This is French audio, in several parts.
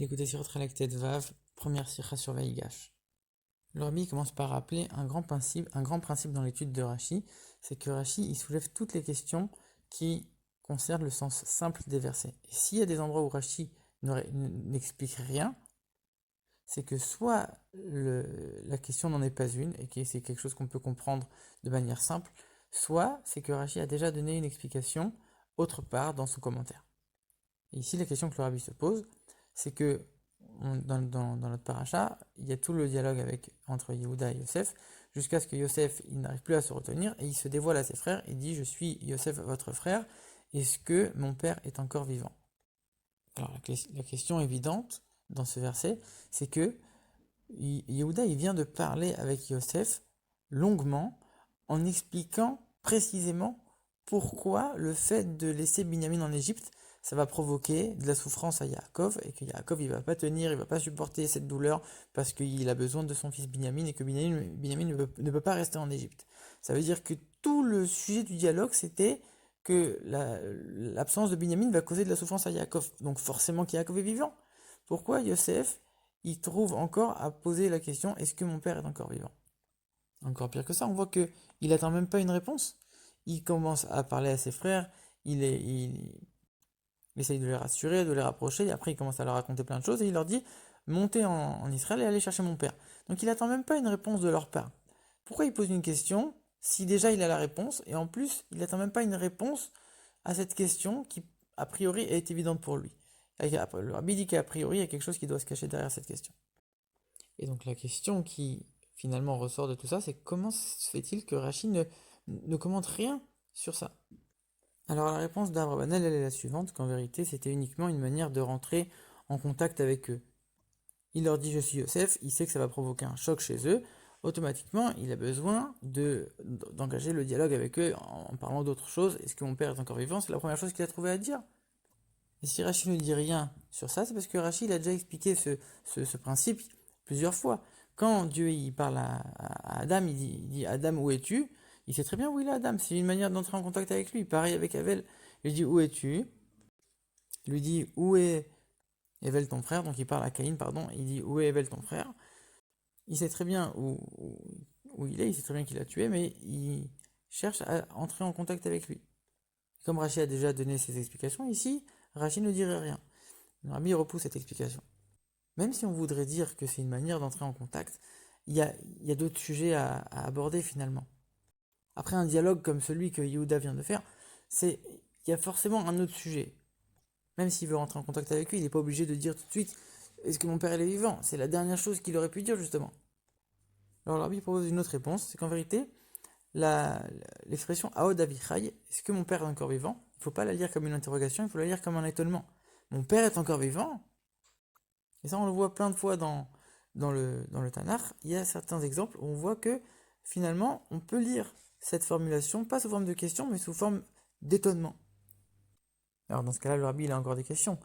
Écoutez sur Tractate Vav, première sikha sur Vaïgash. Le Rabbi commence par rappeler un grand principe dans l'étude de Rashi, c'est que Rashi il soulève toutes les questions qui concernent le sens simple des versets. Et s'il y a des endroits où Rashi n'explique rien, c'est que soit la question n'en est pas une et que c'est quelque chose qu'on peut comprendre de manière simple, soit c'est que Rashi a déjà donné une explication autre part dans son commentaire. Et ici, la question que le Rabbi se pose, c'est que dans notre paracha, il y a tout le dialogue entre Yehuda et Yosef, jusqu'à ce que Yosef il n'arrive plus à se retenir et il se dévoile à ses frères. Il dit: Je suis Yosef, votre frère. Est-ce que mon père est encore vivant? Alors, la question évidente dans ce verset, c'est que Yehuda il vient de parler avec Yosef longuement en expliquant précisément pourquoi le fait de laisser Binyamin en Égypte ça va provoquer de la souffrance à Yaakov et que Yaakov il va pas tenir, il va pas supporter cette douleur parce qu'il a besoin de son fils Binyamin et que Binyamin ne peut pas rester en Égypte. Ça veut dire que tout le sujet du dialogue c'était que l'absence de Binyamin va causer de la souffrance à Yaakov. Donc forcément qu'Yaakov est vivant. Pourquoi Yosef il trouve encore à poser la question: est-ce que mon père est encore vivant? Encore pire que ça, on voit que il attend même pas une réponse. Il commence à parler à ses frères, il essaye de les rassurer, de les rapprocher, et après il commence à leur raconter plein de choses, et il leur dit: montez en Israël et allez chercher mon père. Donc il attend même pas une réponse de leur part. Pourquoi il pose une question si déjà il a la réponse, et en plus il attend même pas une réponse à cette question qui, a priori, est évidente pour lui. Le rabbi dit qu'a priori il y a quelque chose qui doit se cacher derrière cette question. Et donc la question qui finalement ressort de tout ça, c'est comment se fait-il que Rachid ne commente rien sur ça? Alors la réponse d'Abrabanel, elle est la suivante, qu'en vérité c'était uniquement une manière de rentrer en contact avec eux. Il leur dit: je suis Yosef, il sait que ça va provoquer un choc chez eux, automatiquement il a besoin d'engager le dialogue avec eux en parlant d'autre chose. Est-ce que mon père est encore vivant? C'est la première chose qu'il a trouvé à dire. Et si Rachid ne dit rien sur ça, c'est parce que Rachid a déjà expliqué ce principe plusieurs fois. Quand Dieu il parle à Adam, il dit: Adam, où es-tu? Il sait très bien où il est, Adam. C'est une manière d'entrer en contact avec lui. Pareil avec Avel. Il lui dit: où es-tu? Il lui dit: où est Evel ton frère? Donc il parle à Caïn, pardon. Il dit: où est Evel ton frère? Il sait très bien où il est, il sait très bien qu'il a tué, mais il cherche à entrer en contact avec lui. Comme Rachid a déjà donné ses explications, ici, Rachid ne dirait rien. Le Rabbi repousse cette explication. Même si on voudrait dire que c'est une manière d'entrer en contact, il y a d'autres sujets à aborder finalement. Après un dialogue comme celui que Yehuda vient de faire, il y a forcément un autre sujet. Même s'il veut rentrer en contact avec lui, il n'est pas obligé de dire tout de suite: est-ce que mon père est vivant? C'est la dernière chose qu'il aurait pu dire justement. Alors le Rabbi propose une autre réponse, c'est qu'en vérité, l'expression Aod Avichai, est-ce que mon père est encore vivant? Il ne faut pas la lire comme une interrogation, il faut la lire comme un étonnement. Mon père est encore vivant? Et ça, on le voit plein de fois dans le Tanakh. Il y a certains exemples où on voit que finalement, on peut lire cette formulation, pas sous forme de question, mais sous forme d'étonnement. Alors dans ce cas-là, le Rabbi, il a encore des questions.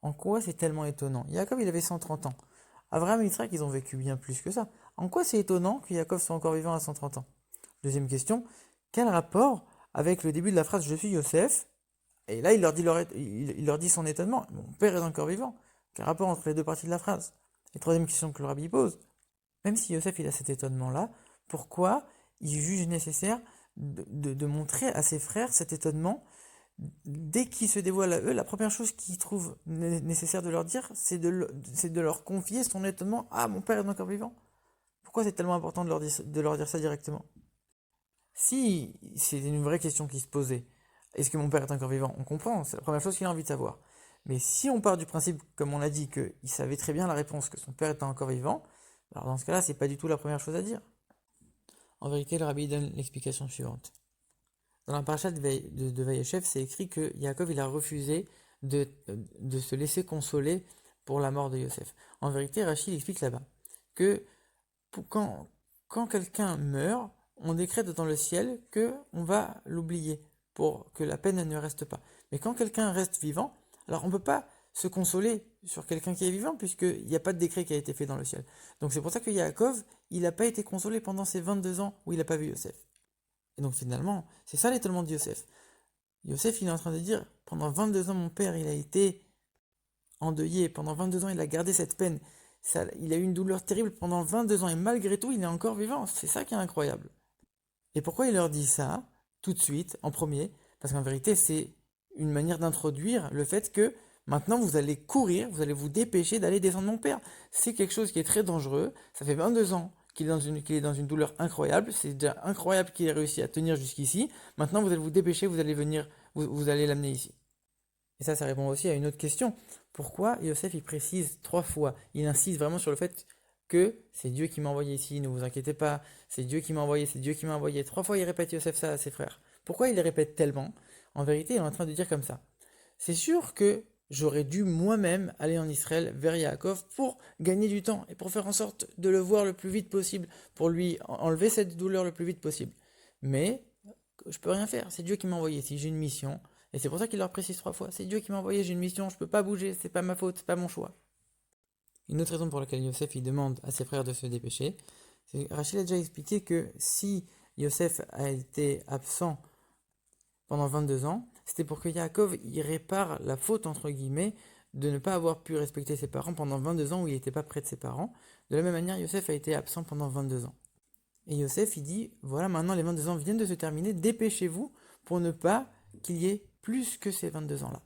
En quoi c'est tellement étonnant? Yaakov, il avait 130 ans. Abraham et Yitzhak, ils ont vécu bien plus que ça. En quoi c'est étonnant que Yaakov soit encore vivant à 130 ans? Deuxième question: quel rapport avec le début de la phrase Je suis Yosef? Et là, il leur dit son étonnement: mon père est encore vivant. Quel rapport entre les deux parties de la phrase? Et troisième question que le rabbi pose: même si Yosef il a cet étonnement-là, pourquoi il juge nécessaire de montrer à ses frères cet étonnement? Dès qu'il se dévoile à eux, la première chose qu'il trouve nécessaire de leur dire, c'est de leur confier son étonnement: ah, mon père est encore vivant. Pourquoi c'est tellement important de leur dire ça directement? Si c'est une vraie question qui se posait, est-ce que mon père est encore vivant? On comprend, c'est la première chose qu'il a envie de savoir. Mais si on part du principe, comme on l'a dit, qu'il savait très bien la réponse, que son père était encore vivant, alors dans ce cas-là, c'est pas du tout la première chose à dire. En vérité, le rabbi donne l'explication suivante. Dans la paracha de Vayeshev, c'est écrit que Yaakov il a refusé de se laisser consoler pour la mort de Yosef. En vérité, Rachid explique là-bas que quand quelqu'un meurt, on décrète dans le ciel que on va l'oublier pour que la peine ne reste pas. Mais quand quelqu'un reste vivant, alors on ne peut pas se consoler sur quelqu'un qui est vivant puisqu'il n'y a pas de décret qui a été fait dans le ciel. Donc c'est pour ça que Yaakov, il n'a pas été consolé pendant ces 22 ans où il n'a pas vu Yosef. Et donc finalement, c'est ça l'étonnement de Yosef. Yosef, il est en train de dire: pendant 22 ans, mon père, il a été endeuillé. Pendant 22 ans, il a gardé cette peine. Il a eu une douleur terrible pendant 22 ans et malgré tout, il est encore vivant. C'est ça qui est incroyable. Et pourquoi il leur dit ça tout de suite, en premier? Parce qu'en vérité, c'est une manière d'introduire le fait que maintenant vous allez courir, vous allez vous dépêcher d'aller descendre mon père. C'est quelque chose qui est très dangereux. Ça fait 22 ans qu'il est dans une douleur incroyable. C'est déjà incroyable qu'il ait réussi à tenir jusqu'ici. Maintenant, vous allez vous dépêcher, vous allez venir, vous allez l'amener ici. Et ça répond aussi à une autre question. Pourquoi Yosef, il précise 3 fois, il insiste vraiment sur le fait que c'est Dieu qui m'a envoyé ici, ne vous inquiétez pas, c'est Dieu qui m'a envoyé, c'est Dieu qui m'a envoyé. 3 fois, il répète Yosef ça à ses frères. Pourquoi il les répète tellement? En vérité, il est en train de dire comme ça. C'est sûr que j'aurais dû moi-même aller en Israël vers Yaakov pour gagner du temps et pour faire en sorte de le voir le plus vite possible, pour lui enlever cette douleur le plus vite possible. Mais je peux rien faire, c'est Dieu qui m'a envoyé ici, j'ai une mission. Et c'est pour ça qu'il leur précise 3 fois. C'est Dieu qui m'a envoyé, j'ai une mission, je peux pas bouger, c'est pas ma faute, c'est pas mon choix. Une autre raison pour laquelle Yosef il demande à ses frères de se dépêcher, c'est que Rachel a déjà expliqué que si Yosef a été absent pendant 22 ans, c'était pour que Yaakov il répare la faute entre guillemets de ne pas avoir pu respecter ses parents pendant 22 ans où il n'était pas près de ses parents. De la même manière, Yosef a été absent pendant 22 ans. Et Yosef il dit, voilà maintenant les 22 ans viennent de se terminer, dépêchez-vous pour ne pas qu'il y ait plus que ces 22 ans-là.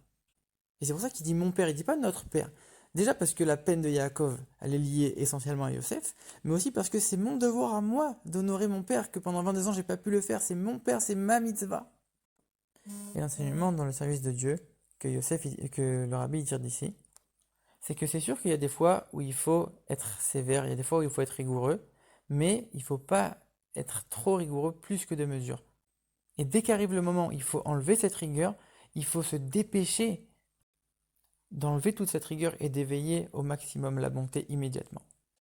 Et c'est pour ça qu'il dit mon père, il dit pas notre père. Déjà parce que la peine de Yaakov, elle est liée essentiellement à Yosef, mais aussi parce que c'est mon devoir à moi d'honorer mon père, que pendant 22 ans j'ai pas pu le faire, c'est mon père, c'est ma mitzvah. Et l'enseignement dans le service de Dieu que que le rabbi tire d'ici, c'est que c'est sûr qu'il y a des fois où il faut être sévère, il y a des fois où il faut être rigoureux, mais il ne faut pas être trop rigoureux plus que de mesure. Et dès qu'arrive le moment où il faut enlever cette rigueur, il faut se dépêcher d'enlever toute cette rigueur et d'éveiller au maximum la bonté immédiatement.